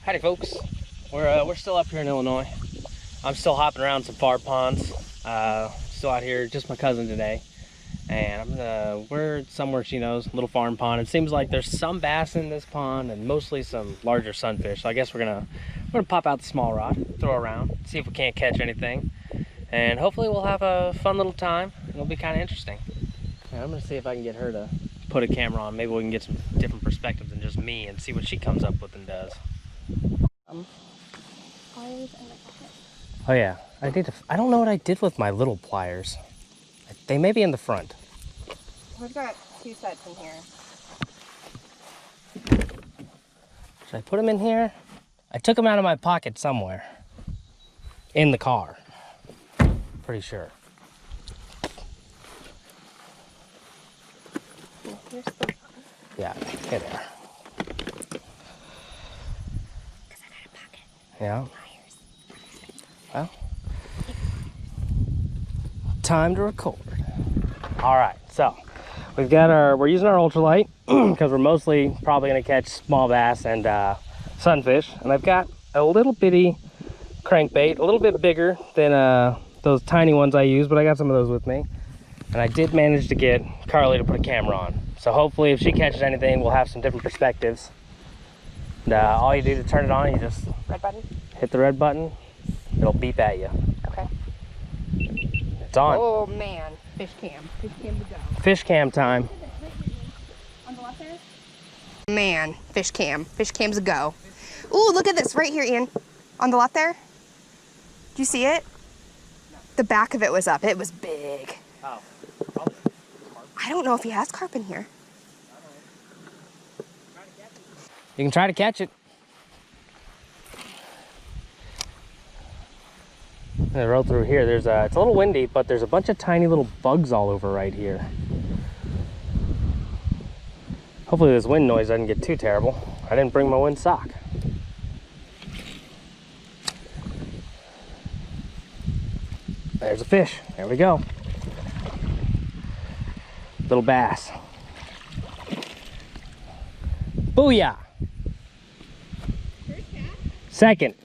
Howdy folks, we're still up here in Illinois. I'm still hopping around some far ponds. Still out here, just my cousin today, and we're somewhere she knows, little farm pond. It seems like there's some bass in this pond and mostly some larger sunfish. So I guess we're gonna pop out the small rod, throw around, see if we can't catch anything, and hopefully we'll have a fun little time. It'll be kind of interesting. And I'm gonna see if I can get her to put a camera on. Maybe we can get some different perspectives than just me and see what she comes up with and does. Pliers and a bucket. Oh yeah, I don't know what I did with my little pliers. They may be in the front. We've got 2 sets in here. Should I put them in here? I took them out of my pocket somewhere. In the car. Pretty sure. Here's the Yeah, here they are. because I got a pocket. Yeah. Pliers. Well, time to record. All right, so we're using our ultralight because we're mostly probably gonna catch small bass and sunfish. And I've got a little bitty crankbait, a little bit bigger than those tiny ones I use, but I got some of those with me. And I did manage to get Carly to put a camera on. So hopefully if she catches anything, we'll have some different perspectives. And all you do to turn it on, you just Red button? hit the red button. It'll beep at you. Okay. It's on. Oh man. Fish cam. Fish cam to go. Fish cam time. On the left there? Man. Fish cam. Fish cam's a go. Ooh, look at this right here, Ian. On the left there? Do you see it? The back of it was up. It was big. Oh. I don't know if he has carp in here. You can try to catch it. I'm gonna roll through here. It's a little windy, but there's a bunch of tiny little bugs all over right here. Hopefully this wind noise doesn't get too terrible. I didn't bring my wind sock. There's a fish. There we go. Little bass. Booyah! First cat? Second.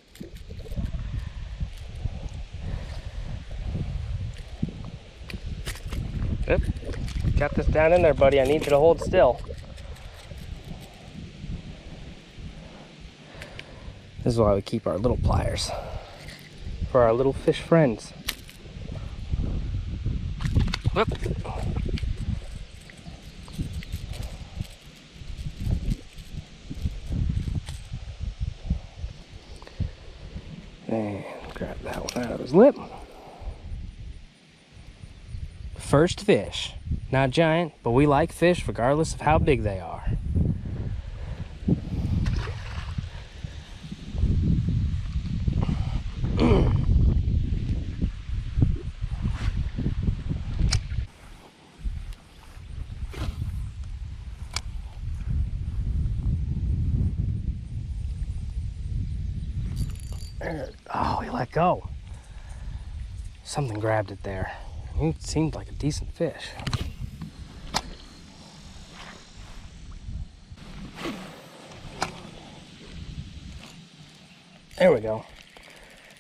Oop. Got this down in there, buddy. I need you to hold still. This is why we keep our little pliers. For our little fish friends. Whoop. And grab that one out of his lip. First fish. Not giant, but we like fish regardless of how big they are. Oh, he let go. Something grabbed it there. It seemed like a decent fish. There we go.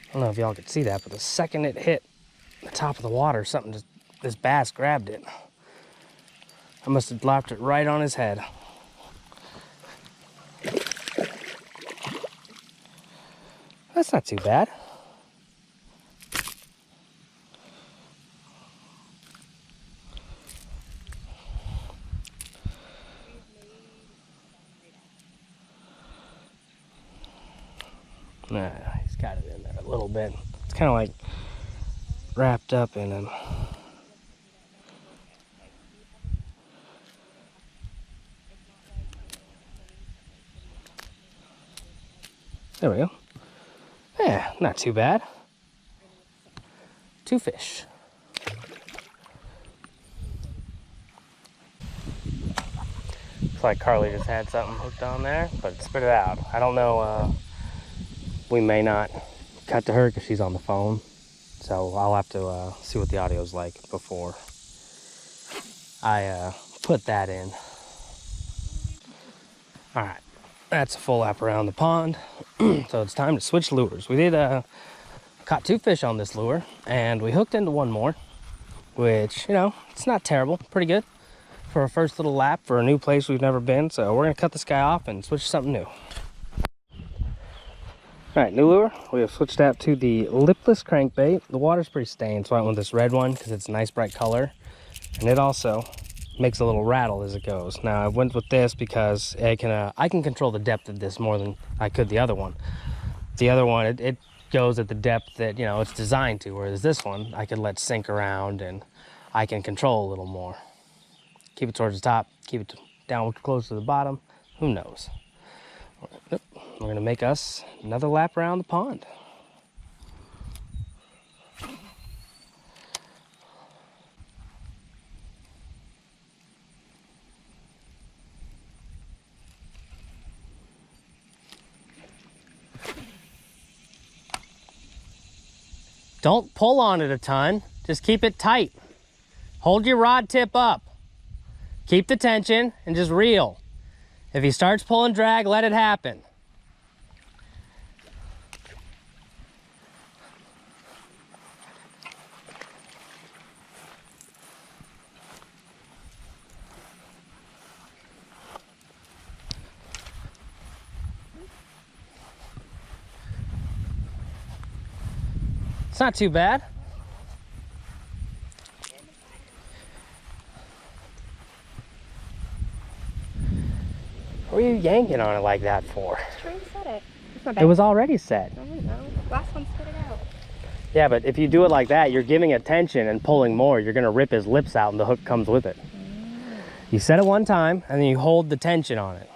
I don't know if y'all could see that, but the second it hit the top of the water, this bass grabbed it. I must have dropped it right on his head. That's not too bad. Nah, he's got it in there a little bit. It's kind of like wrapped up in him. There we go. Yeah, not too bad. 2 fish. Looks like Carly just had something hooked on there, but spit it out. I don't know, we may not cut to her because she's on the phone. So I'll have to see what the audio's like before I put that in. All right, That's a full lap around the pond. So it's time to switch lures. We did caught 2 fish on this lure, and we hooked into 1 more, which, you know, it's not terrible, pretty good for our first little lap for a new place we've never been. So we're gonna cut this guy off and switch to something new. All right, new lure. We have switched out to the lipless crankbait. The water's pretty stained, so I went with this red one because it's a nice bright color, and it also makes a little rattle as it goes. Now I went with this because I can control the depth of this more than I could the other one. The other one, it goes at the depth that, you know, it's designed to, whereas this one I could let sink around and I can control a little more. Keep it towards the top, keep it down close to the bottom. Who knows? We're gonna make us another lap around the pond. Don't pull on it a ton, just keep it tight. Hold your rod tip up. Keep the tension and just reel. If he starts pulling drag, let it happen. It's not too bad. What are you yanking on it like that for? I was trying to set it. It was already set. I don't know. Last one spit it out. Yeah, but if you do it like that, you're giving it tension and pulling more. You're gonna rip his lips out and the hook comes with it. You set it one time and then you hold the tension on it.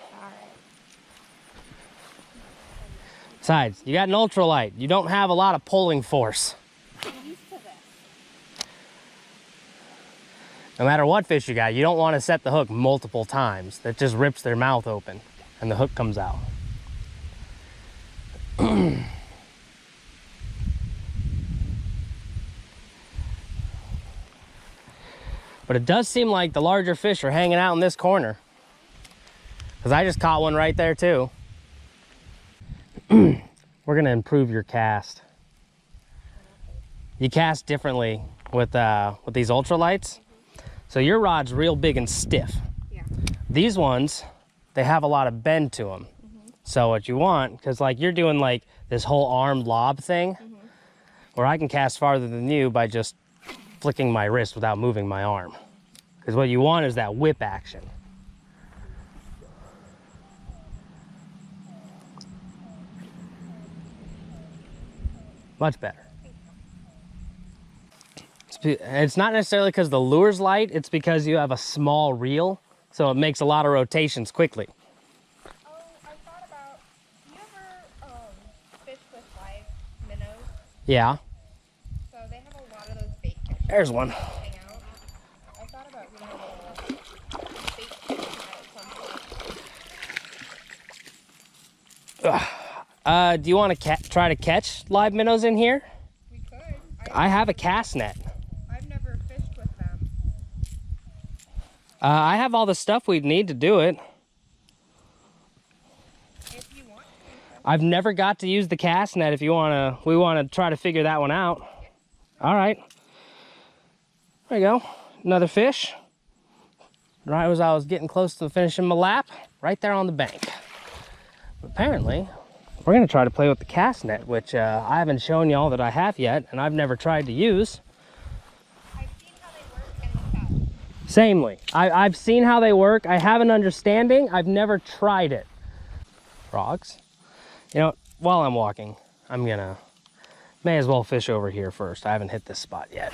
Besides, you got an ultralight. You don't have a lot of pulling force. No matter what fish you got, you don't want to set the hook multiple times. That just rips their mouth open and the hook comes out. But it does seem like the larger fish are hanging out in this corner, because I just caught one right there too. We're gonna improve your cast. You cast differently with these ultralights. So your rod's real big and stiff. Yeah. These ones, they have a lot of bend to them. So what you want, because like you're doing like this whole arm lob thing, where I can cast farther than you by just flicking my wrist without moving my arm. Because what you want is that whip action. Much better. It's not necessarily because the lure's light, it's because you have a small reel, so it makes a lot of rotations quickly. Oh, I thought about, do you ever fish with live minnows? Yeah. So they have a lot of those bait fish. There's one. Hang out. I thought about getting a little bait fish at some point. Do you want to try to catch live minnows in here? We could. I have a cast net. I've never fished with them. I have all the stuff we'd need to do it. If you want to. I've never got to use the cast net. If you want to, we want to try to figure that one out. All right. There you go. Another fish. Right as I was getting close to finishing my lap, right there on the bank. Apparently, we're gonna try to play with the cast net, which I haven't shown y'all that I have yet, and I've never tried to use. I've seen how they work and stuff. Samely, I've seen how they work. I have an understanding. I've never tried it. Frogs. You know, while I'm walking, may as well fish over here first. I haven't hit this spot yet.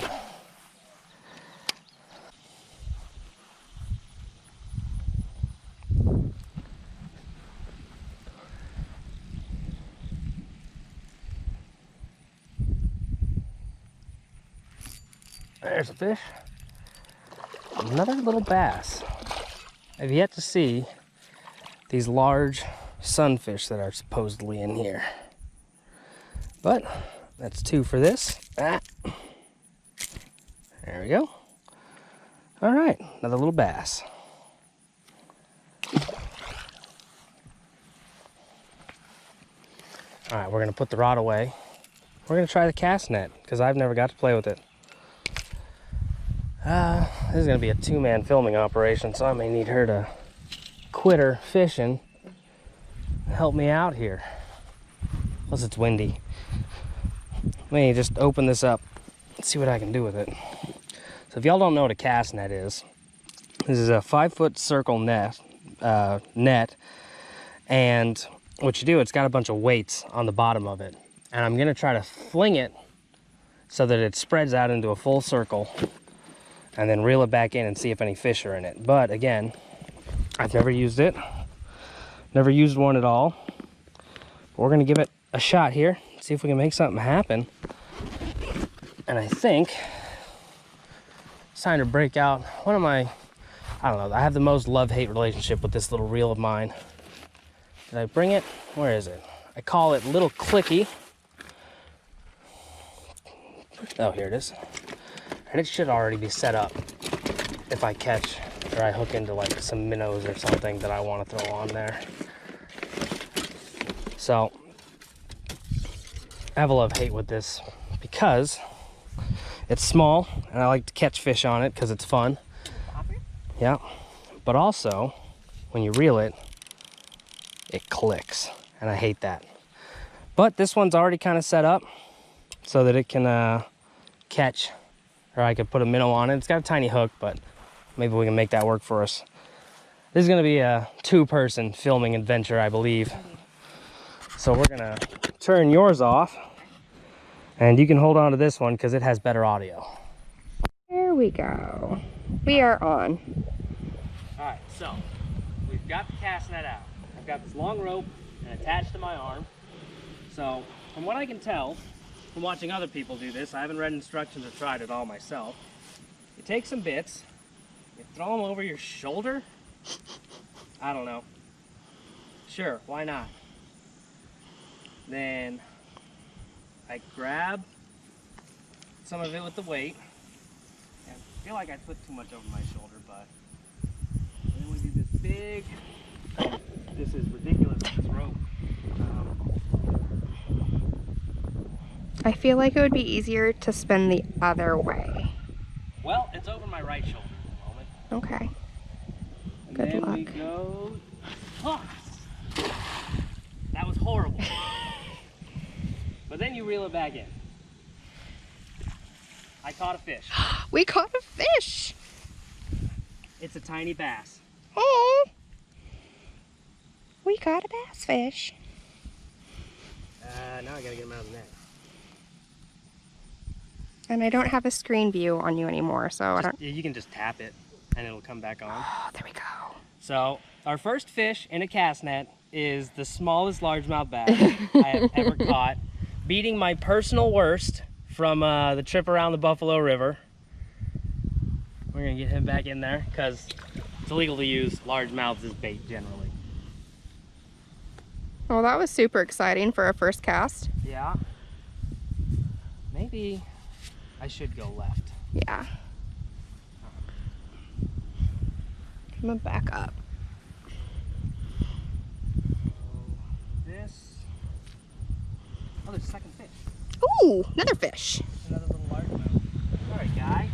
There's a fish. Another little bass. I've yet to see these large sunfish that are supposedly in here. But that's 2 for this. There we go. All right, another little bass. All right, we're gonna put the rod away. We're gonna try the cast net because I've never got to play with it. This is gonna be a two-man filming operation, so I may need her to quit her fishing and help me out here. Plus it's windy. Let me just open this up and see what I can do with it. So if y'all don't know what a cast net is, this is a 5-foot circle net, and what you do, it's got a bunch of weights on the bottom of it. And I'm gonna try to fling it so that it spreads out into a full circle and then reel it back in and see if any fish are in it. But again, I've never used it. Never used one at all. We're gonna give it a shot here, see if we can make something happen. And I think it's time to break out one of my, I don't know, I have the most love-hate relationship with this little reel of mine. Did I bring it? Where is it? I call it Little Clicky. Oh, here it is. And it should already be set up if I catch or I hook into like some minnows or something that I want to throw on there. So I have a love-hate with this because it's small and I like to catch fish on it because it's fun. Yeah, but also when you reel it, it clicks and I hate that. But this one's already kind of set up so that it can catch, or I could put a minnow on it. It's got a tiny hook, but maybe we can make that work for us. This is gonna be a 2-person filming adventure, I believe. So we're gonna turn yours off and you can hold on to this one because it has better audio. There we go. We are on. All right, so we've got the cast net out. I've got this long rope and attached to my arm. So from what I can tell, from watching other people do this, I haven't read instructions or tried it all myself. You take some bits, you throw them over your shoulder. I don't know. Sure, why not? Then I grab some of it with the weight. And I feel like I put too much over my shoulder, but then we do this big, this is ridiculous, this rope. I feel like it would be easier to spin the other way. Well, it's over my right shoulder at the moment. Okay. And Good then luck. we go. Oh, that was horrible. But then you reel it back in. I caught a fish. We caught a fish. It's a tiny bass. Oh, we caught a bass fish. Now I gotta get him out of the net. And I don't have a screen view on you anymore, so I don't. Yeah, you can just tap it and it'll come back on. Oh, there we go. So our first fish in a cast net is the smallest largemouth bass I have ever caught, beating my personal worst from the trip around the Buffalo River. We're gonna get him back in there because it's illegal to use largemouths as bait generally. Well, that was super exciting for our first cast. Yeah. Maybe I should go left. Yeah. Come back up. This. Oh, there's a second fish. Ooh, another fish. Another little largemouth. All right, guy.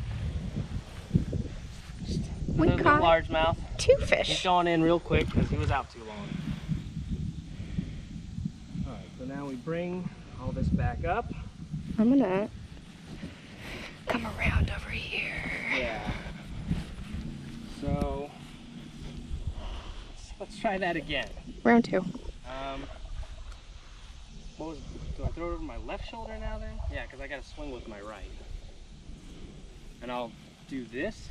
We Another caught little largemouth. 2 He's fish. going in real quick because he was out too long. All right, so now we bring all this back up. I'm gonna come around over here. Yeah. So let's try that again. Round 2. What was? Do I throw it over my left shoulder now then? Yeah, because I got to swing with my right. And I'll do this.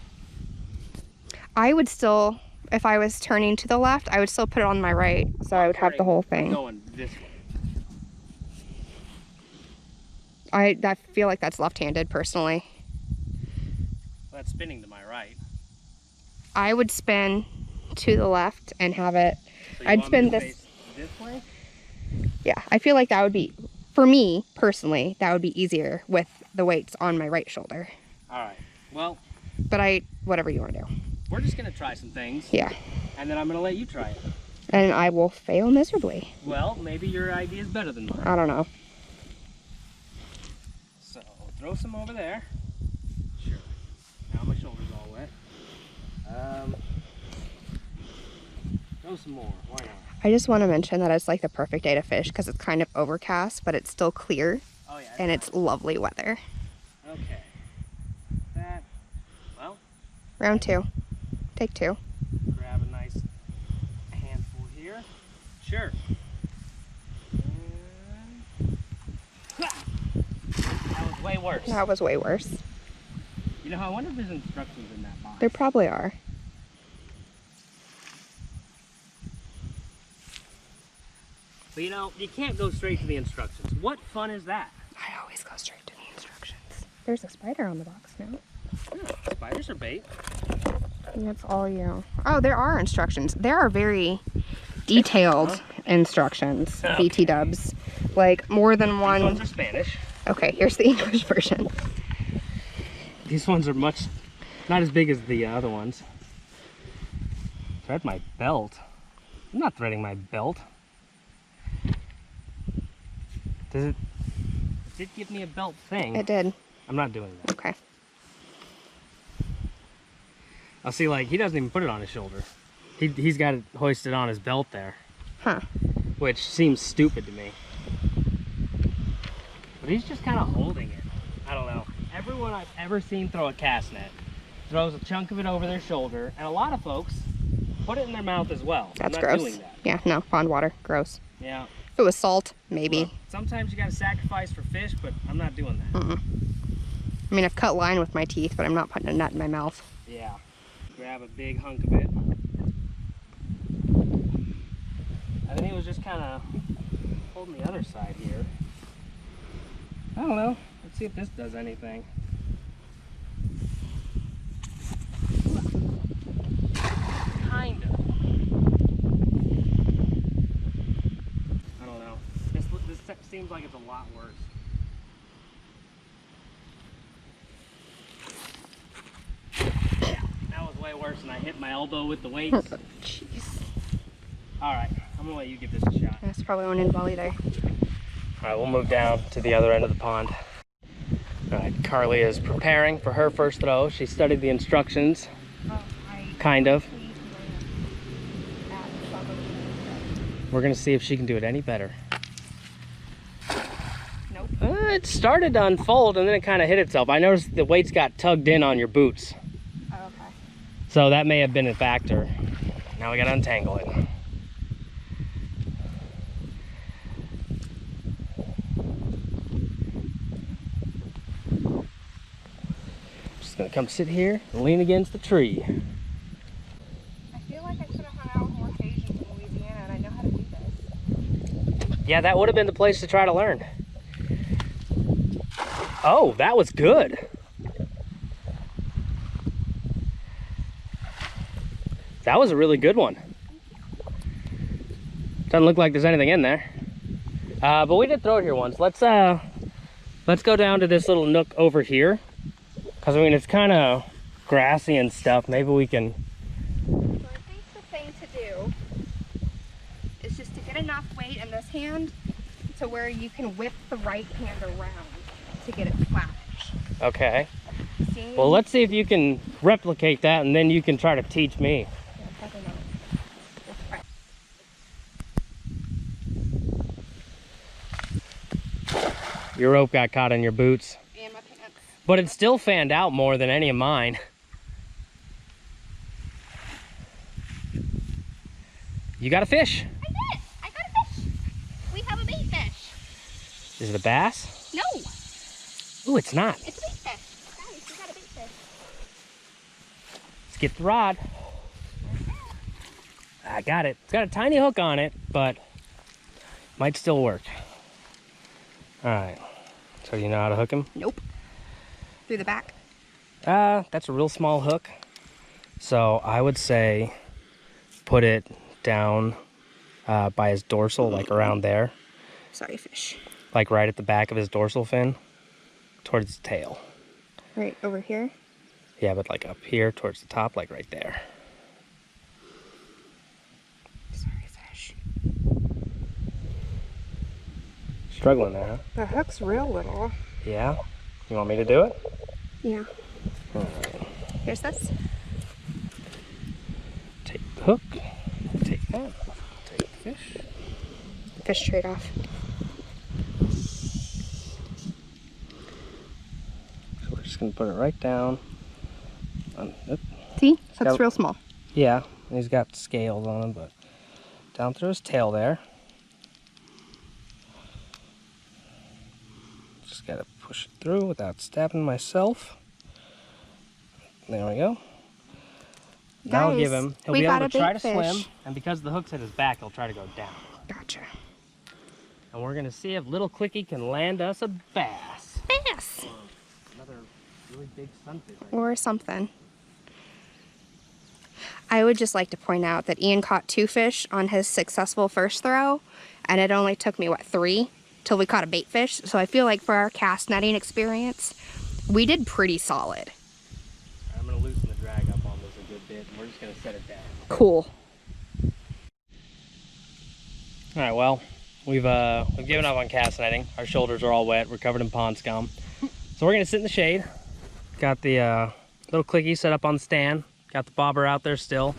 I would still, if I was turning to the left, I would still put it on my right, so I would have the whole thing. Going this way. I feel like that's left-handed personally. Well, that's spinning to my right. I would spin to the left and have it. So you I'd want me spin to this. face this way? Yeah, I feel like that would be, for me personally, that would be easier with the weights on my right shoulder. All right. Well, But whatever you want to do. we're just gonna try some things. Yeah. And then I'm gonna let you try it. And I will fail miserably. Well, maybe your idea is better than mine. I don't know. So, throw some over there. Sure. Now my shoulder's all wet. Throw some more. Why not? I just want to mention that it's like the perfect day to fish because it's kind of overcast, but it's still clear. Oh, yeah. And it's lovely weather. Okay. That, well, Round 2. Take 2. grab a nice handful here. Sure. And... That was way worse. That was way worse. You know, I wonder if there's instructions in that box. There probably are. But you know, you can't go straight to the instructions. What fun is that? I always go straight to the instructions. There's a spider on the box now. Oh, spiders are bait. That's all you. Oh, there are instructions. There are very detailed instructions, Okay. BT dubs. Like more than These one. ones are Spanish. Okay, here's the English version. These ones are not as big as the other ones. Thread my belt. I'm not threading my belt. It did give me a belt thing. It did. I'm not doing that. Okay. I'll see, like, he doesn't even put it on his shoulder. He's got it hoisted on his belt there. Huh. Which seems stupid to me. But he's just kind of holding it. I don't know. Everyone I've ever seen throw a cast net throws a chunk of it over their shoulder, and a lot of folks put it in their mouth as well. That's I'm not gross. doing that. Yeah, no, pond water. Gross. Yeah. If it was salt, maybe. Look, sometimes you gotta sacrifice for fish, but I'm not doing that. I mean, I've cut line with my teeth, but I'm not putting a nut in my mouth. Yeah. Grab a big hunk of it. I think he was just kind of holding the other side here. I don't know. Let's see if this does anything. Kind of. I don't know. This seems like it's a lot worse. Yeah, that was way worse, and I hit my elbow with the weights. Jeez. All right, I'm gonna let you give this a shot. That's probably one in volley there. All right, we'll move down to the other end of the pond. All right, Carly is preparing for her first throw. She studied the instructions, kind of. We're gonna see if she can do it any better. Nope. It started to unfold and then it kind of hit itself. I noticed the weights got tugged in on your boots. Oh, okay. So that may have been a factor. Now we gotta untangle it. Just gonna come sit here and lean against the tree. I feel like I should have hung out more occasions in Louisiana, and I know how to do this. Yeah, that would have been the place to try to learn. Oh, that was good. That was a really good one. Doesn't look like there's anything in there. But we did throw it here once. Let's go down to this little nook over here. Cause I mean, it's kind of grassy and stuff. Maybe we can. So I think the thing to do is just to get enough weight in this hand to where you can whip the right hand around to get it flat. Okay. See? Well, let's see if you can replicate that, and then you can try to teach me. Yeah, probably not. Let's try. Your rope got caught in your boots. And my pants. But it still fanned out more than any of mine. You got a fish. I did it! I got a fish! We have a bait fish. Is it a bass? No! Ooh, it's not. It's a bait fish. Guys, we got a bait fish. Let's get the rod. I got it. It's got a tiny hook on it, but might still work. All right. So you know how to hook him? Nope. Through the back? That's a real small hook. So I would say put it down by his dorsal, like around there. Sorry, fish. Like right at the back of his dorsal fin, towards his tail. Right over here? Yeah, but like up here towards the top, like right there. Sorry. Struggling there, huh? The hook's real little. Yeah? You want me to do it? Yeah. All right. Here's this. Take the hook. Take that. Take the fish. Fish trade-off. So we're just going to put it right down. Oop. See? Hook's got- real small. Yeah, he's got scales on him, but down through his tail there. Just got to push it through without stabbing myself. There we go. Now I'll give him, he'll we be got able a to try bait to swim, fish. and because the hook's at his back, he'll try to go down. Gotcha. And we're gonna see if little Clicky can land us a bass. Bass! Another really big sunfish. Or something. I would just like to point out that Ian caught 2 fish on his successful first throw, and it only took me, what, 3 till we caught a bait fish. So I feel like for our cast netting experience, we did pretty solid. I'm gonna loosen the drag up on this a good bit, and we're just gonna set it down. Cool. All right, well, we've given up on cast netting. Our shoulders are all wet. We're covered in pond scum. So we're gonna sit in the shade. Got the little Clicky set up on the stand. Got the bobber out there still.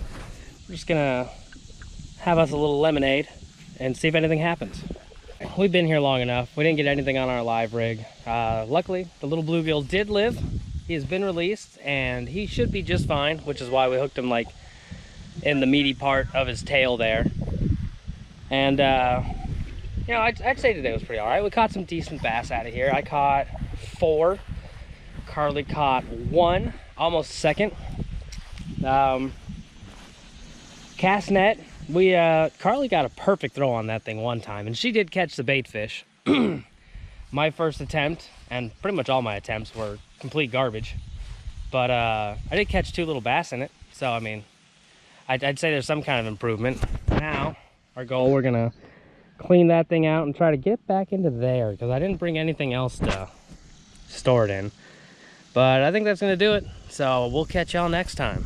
We're just gonna have us a little lemonade and see if anything happens. We've been here long enough. We didn't get anything on our live rig. Luckily, the little bluegill did live. He has been released and he should be just fine, which is why we hooked him like in the meaty part of his tail there. And you know, I'd say today was pretty all right. We caught some decent bass out of here. I caught 4. Carly caught 1, almost second. Cast net, Carly got a perfect throw on that thing one time, and she did catch the bait fish. My first attempt, and pretty much all my attempts, were complete garbage. But I did catch 2 little bass in it, so I mean, I'd say there's some kind of improvement. Now, our goal, we're gonna clean that thing out and try to get it back into there, because I didn't bring anything else to store it in. But I think that's gonna do it, so we'll catch y'all next time.